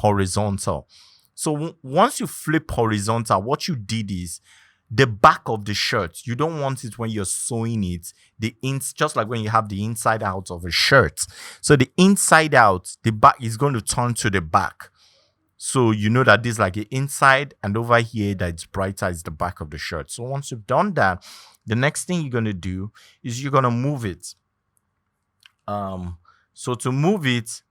horizontal. So once you flip horizontal, what you did is the back of the shirt. You don't want it when you're sewing it. Just like when you have the inside out of a shirt. So the inside out, the back is going to turn to the back. So you know that this is like the inside, and over here that it's brighter is the back of the shirt. So once you've done that, the next thing you're going to do is you're going to move it. So to move it,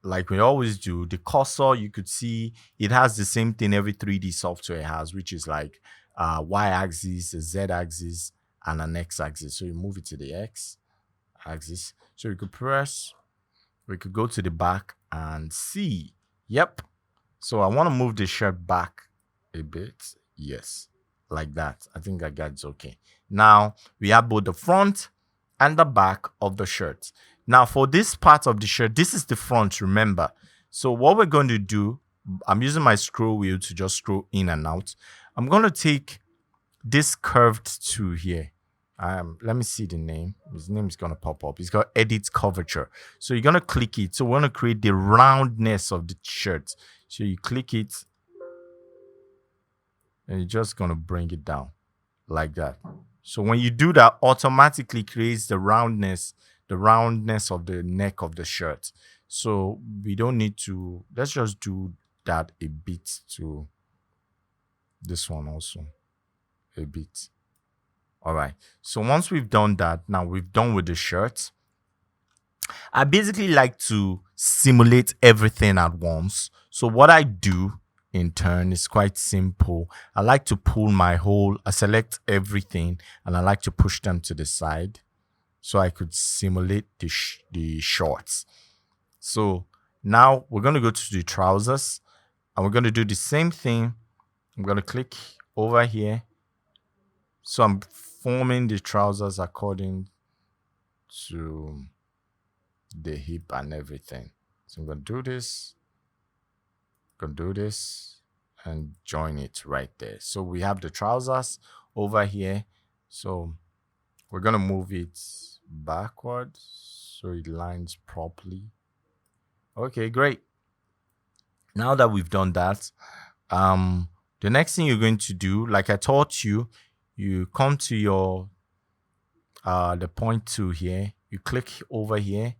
like we always do, the cursor, you could see it has the same thing every 3D software has, which is like y-axis, a z-axis, and an x-axis. So you move it to the x-axis. So you could we could go to the back and see. Yep. So I want to move the shirt back a bit. Yes, like that. I think that's okay. Now we have both the front and the back of the shirt. Now for this part of the shirt, this is the front, remember. So what we're going to do, I'm using my scroll wheel to just scroll in and out. I'm going to take this curved tool here. Let me see the name. His name is going to pop up. It's got edit curvature. So you're going to click it. So we want to create the roundness of the shirt. So you click it and you're just going to bring it down like that. So when you do that, automatically creates the roundness of the neck of the shirt. So we don't need to, let's just do that a bit to this one also a bit. All right. So once we've done that, now we've done with the shirt. I basically like to simulate everything at once. So what I do in turn is quite simple. I like to pull I select everything and I like to push them to the side so I could simulate the shorts. So now we're going to go to the trousers and we're going to do the same thing. I'm going to click over here. So I'm forming the trousers according to the hip and everything. So I'm going to do this. And join it right there. So we have the trousers over here. So we're going to move it backward so it lines properly. Okay, great. Now that we've done that, the next thing you're going to do, like I taught you, you come to your the point tool here, you click over here,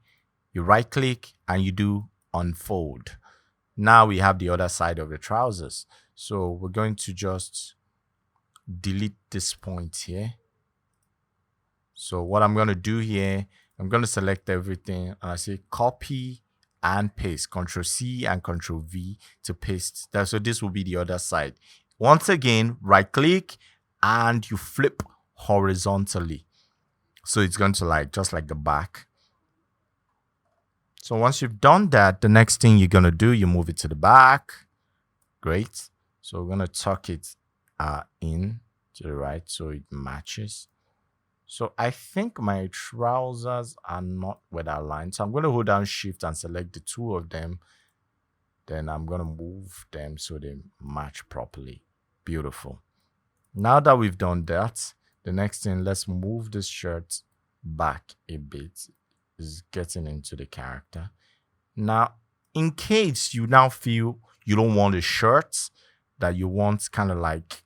you right click and you do unfold. Now we have the other side of the trousers. So we're going to just delete this point here. So what I'm going to do here, I'm going to select everything and I say copy and paste, Ctrl C and Ctrl V to paste that. So this will be the other side. Once again, right click and you flip horizontally. So it's going to just like the back. So once you've done that, the next thing you're going to do, you move it to the back. Great. So we're going to tuck it in to the right so it matches. So I think my trousers are not with that line. So I'm going to hold down Shift and select the two of them. Then I'm going to move them so they match properly. Beautiful. Now that we've done that, the next thing, let's move this shirt back a bit. Is getting into the character. Now, in case you now feel you don't want a shirt, that you want kind of like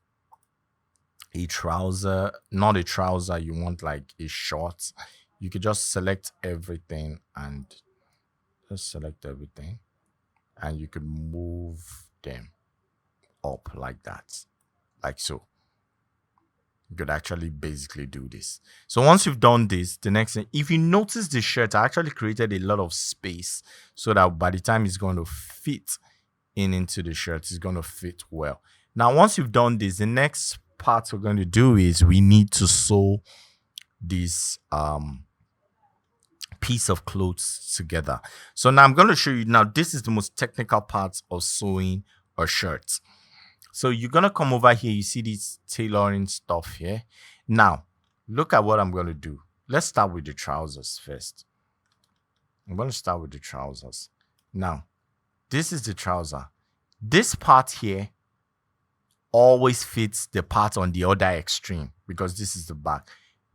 a trouser, not a trouser, you want like a short, you could just select everything and and you could move them up like that, like so. You could actually basically do this. So once you've done this, the next thing, if you notice the shirt, I actually created a lot of space so that by the time it's going to fit into the shirt, it's going to fit well. Now, once you've done this, the next part we're going to do is we need to sew this piece of clothes together. So now I'm going to show you. Now, this is the most technical part of sewing a shirt. So you're going to come over here. You see this tailoring stuff here. Now, look at what I'm going to do. Let's start with the trousers first. I'm going to start with the trousers. Now, this is the trouser. This part here always fits the part on the other extreme because this is the back.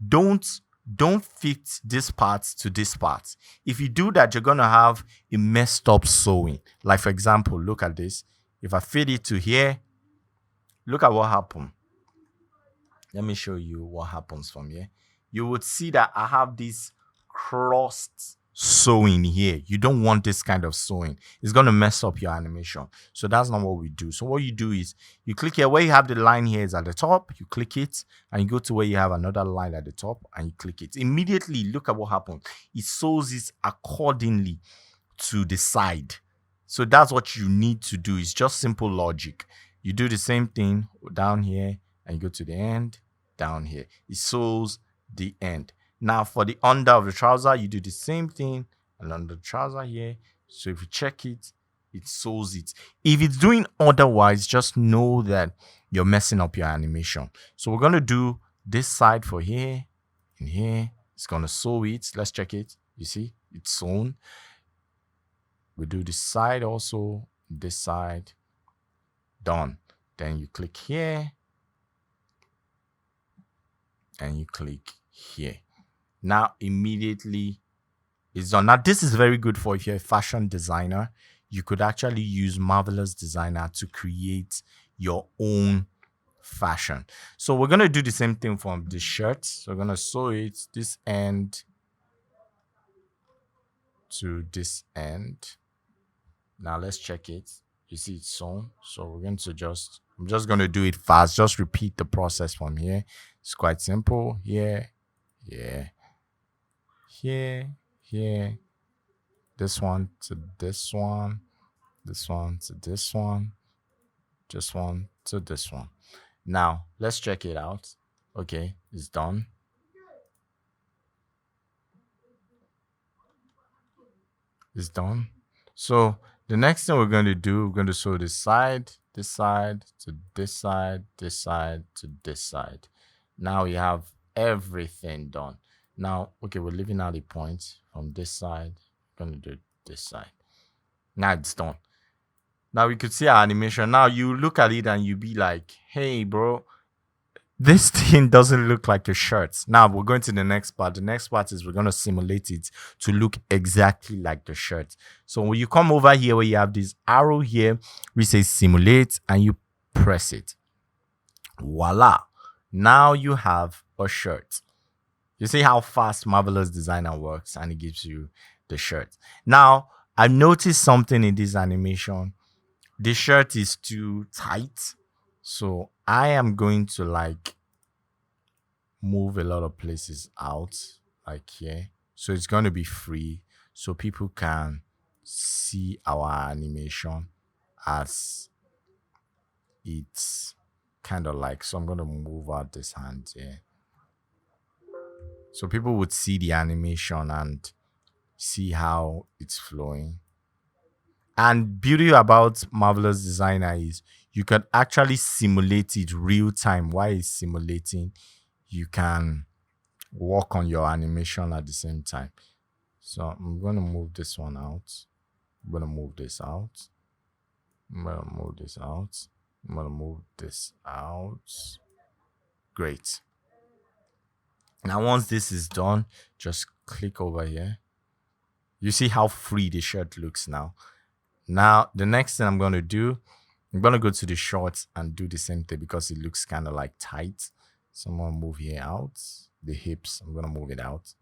Don't don't fit this part to this part. If you do that, you're going to have a messed up sewing. Like, for example, look at this. If I fit it to here, look at what happened. Let me show you what happens from here. You would see that I have this crossed sewing here. You don't want this kind of sewing. It's going to mess up your animation. So that's not what we do. So what you do is you click here where you have the line here is at the top. You click it and you go to where you have another line at the top and you click it. Immediately, look at what happens. It sews it accordingly to the side. So that's what you need to do. It's just simple logic. You do the same thing down here and you go to the end, down here. It sews the end. Now for the under of the trouser, you do the same thing and under the trouser here. So if you check it, it sews it. If it's doing otherwise, just know that you're messing up your animation. So we're going to do this side for here and here. It's going to sew it. Let's check it. You see, it's sewn. We do this side also, this side. Done. Then you click here and you click here. Now immediately it's done. Now this is very good for if you're a fashion designer. You could actually use Marvelous Designer to create your own fashion. So we're going to do the same thing from the shirt. So we're going to sew it this end to this end. Now let's check it. You see it's sewn. So we're going to I'm just going to do it fast. Just repeat the process from here. It's quite simple. Here, here, here. This one to this one. This one to this one. This one to this one. Now, let's check it out. Okay, it's done. It's done. So the next thing we're going to do, we're going to sew this side to this side, this side to this side. Now we have everything done. Now, okay, we're leaving out the points from this side. We're going to do this side. Now it's done. Now we could see our animation. Now you look at it and you be like, hey, bro, this thing doesn't look like a shirt. Now we're going to the next part. The next part is we're going to simulate it to look exactly like the shirt. So when you come over here where you have this arrow here, we say simulate and you press it. Voila. Now you have a shirt. You see how fast Marvelous Designer works and it gives you the shirt. Now, I noticed something in this animation. The shirt is too tight. So I am going to like move a lot of places out like here. So it's going to be free so people can see our animation as it's kind of like. So I'm going to move out this hand here. So people would see the animation and see how it's flowing. And beauty about Marvelous Designer is you can actually simulate it real time. While it's simulating, you can work on your animation at the same time. So I'm going to move this one out. I'm going to move this out. I'm going to move this out. I'm going to move this out. Great. Now, once this is done, just click over here. You see how free the shirt looks now. Now, the next thing I'm going to do, I'm going to go to the shorts and do the same thing because it looks kind of like tight. So I'm going to move here out. The hips, I'm going to move it out.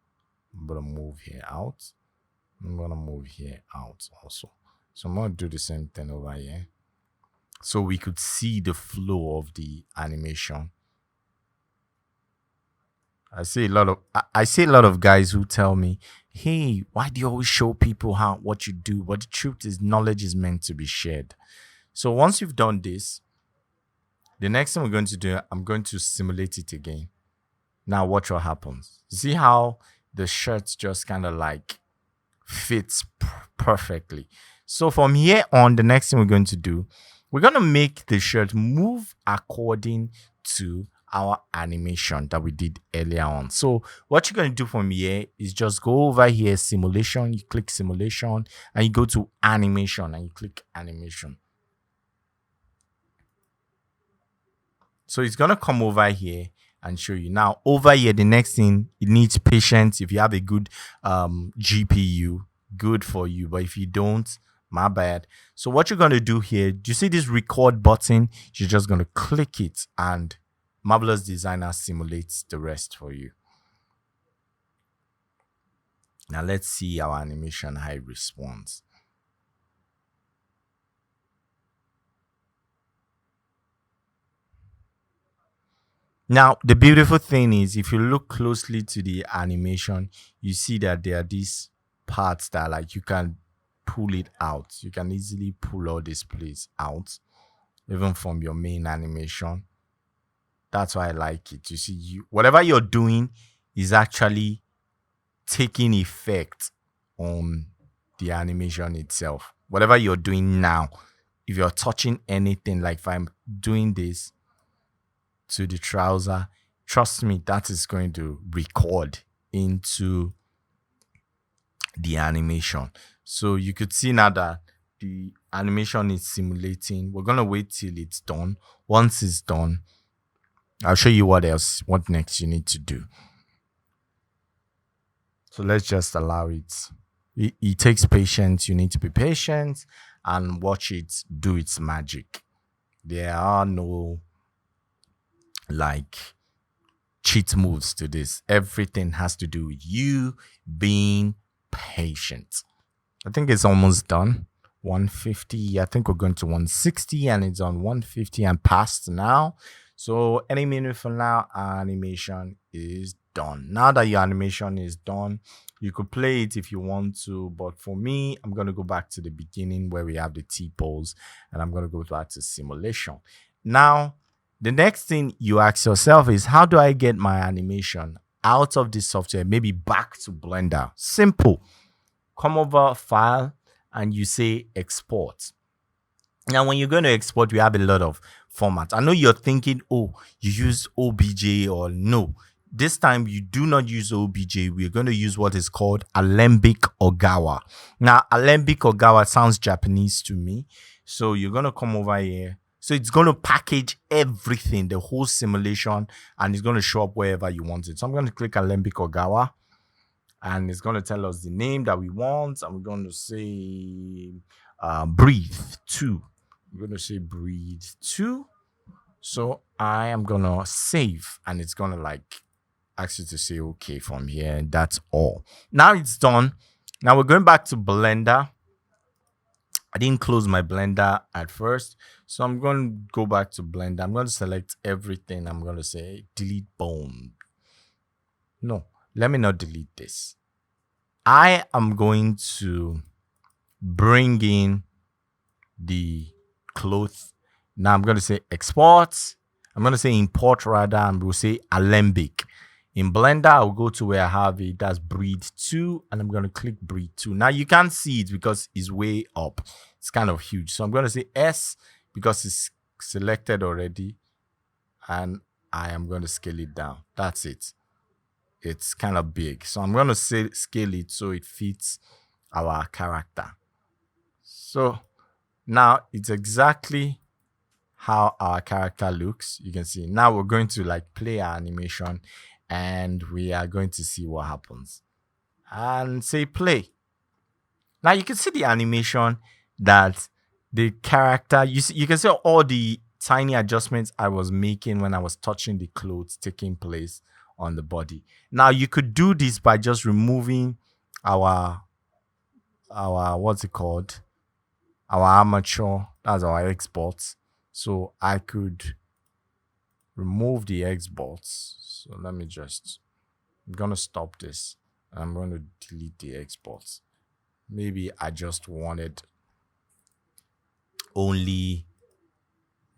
I'm going to move here out. I'm going to move here out also. So I'm going to do the same thing over here. So we could see the flow of the animation. I see a lot of guys who tell me, hey, why do you always show people what you do? But the truth is, knowledge is meant to be shared. So once you've done this, the next thing we're going to do, I'm going to simulate it again. Now watch what happens. See how the shirt just kind of like fits perfectly. So from here on, the next thing we're going to do, we're going to make the shirt move according to our animation that we did earlier on. So what you're going to do from here is just go over here, simulation, you click simulation and you go to animation and you click animation. So it's going to come over here and show you. Now over here, the next thing, it needs patience. If you have a good GPU, good for you, but if you don't, my bad. So what you're going to do here, do you see this record button? You're just going to click it, and Marvelous Designer simulates the rest for you. Now let's see our animation, how it responds. Now, the beautiful thing is, if you look closely to the animation, you see that there are these parts that, like, you can pull it out. You can easily pull all this place out, even from your main animation. That's why I like it. You see, whatever you're doing is actually taking effect on the animation itself. Whatever you're doing now, if you're touching anything, like if I'm doing this to the trouser, trust me, that is going to record into the animation. So you could see now that the animation is simulating. We're going to wait till it's done. Once it's done, I'll show you what next you need to do. So let's just allow it. It takes patience. You need to be patient and watch it do its magic. There are no like cheat moves to this. Everything has to do with you being patient. I think it's almost done. 150. I think we're going to 160, and it's on 150 and past now. So any minute from now, our animation is done. Now that your animation is done, you could play it if you want to, but for me, I'm going to go back to the beginning where we have the T-pose, and I'm going to go back to simulation. Now, the next thing you ask yourself is, how do I get my animation out of this software, maybe back to Blender? Simple. Come over, File, and you say Export. Now, when you're going to export, we have a lot of formats. I know you're thinking, oh, you use OBJ, or no. This time, you do not use OBJ. We're going to use what is called Alembic Ogawa. Now, Alembic Ogawa sounds Japanese to me. So you're going to come over here. So it's going to package everything, the whole simulation, and it's going to show up wherever you want it. So I'm going to click Alembic Ogawa, and it's going to tell us the name that we want. And we're going to say Breathe 2. We're going to say Breathe 2. So I am going to save, and it's going to like ask you to say okay from here. And that's all. Now it's done. Now we're going back to Blender. I didn't close my Blender at first, so I'm going to go back to Blender. I'm going to select everything. I'm going to say delete bone. No, let me not delete this. I am going to bring in the cloth. Now I'm going to say export. I'm going to say import rather, and we'll say Alembic. In Blender, I'll go to where I have it. That's Breathe 2, and I'm going to click Breathe 2. Now, you can't see it because it's way up. It's kind of huge. So I'm going to say S because it's selected already, and I am going to scale it down. That's it. It's kind of big. So I'm going to scale it so it fits our character. So now it's exactly how our character looks. You can see now we're going to like play our animation, and we are going to see what happens. And say play. Now you can see the animation that the character, you can see all the tiny adjustments I was making when I was touching the clothes taking place on the body. Now you could do this by just removing our what's it called? Our armature. That's our exports. So I could remove the exports. So let me I'm going to stop this. I'm going to delete the exports. Maybe I just wanted only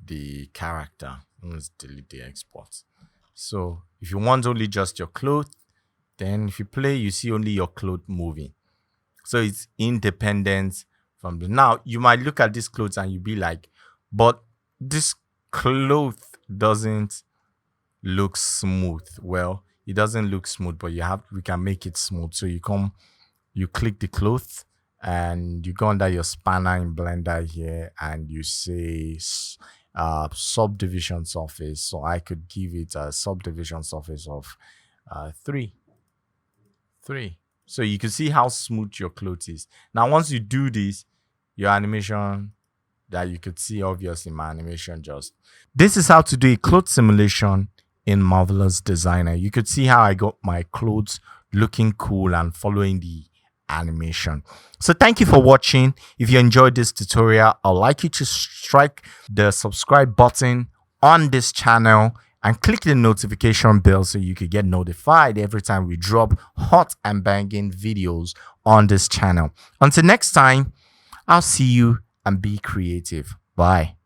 the character. Let's delete the exports. So if you want only just your clothes, then if you play, you see only your clothes moving. So it's independent from the... Now, you might look at this clothes and you be like, but this cloth doesn't look smooth. Well, it doesn't look smooth, but we can make it smooth. So you click the cloth, and you go under your spanner in Blender here, and you say subdivision surface. So I could give it a subdivision surface of 3. So you can see how smooth your clothes is. Now, once you do this, your animation that you could see, obviously my animation this is how to do a clothes simulation in Marvelous Designer. You could see how I got my clothes looking cool and following the animation. So thank you for watching. If you enjoyed this tutorial, I'd like you to strike the subscribe button on this channel and click the notification bell so you could get notified every time we drop hot and banging videos on this channel. Until next time, I'll see you and be creative. Bye.